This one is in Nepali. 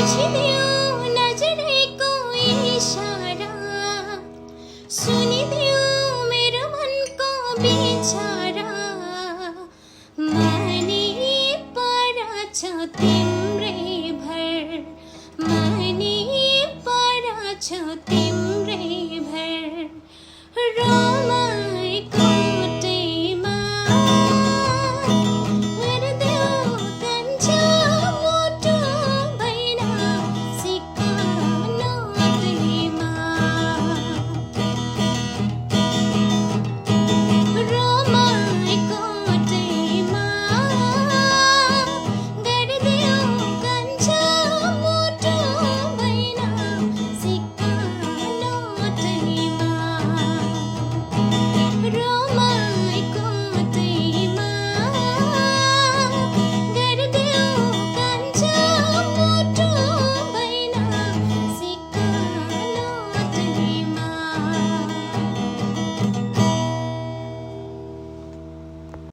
बुझिदेऊ नजरेको इशारा, सुनिदेऊ मेरो मनको बिचारा। मनी परछ तिम्रै भर, मनी परछ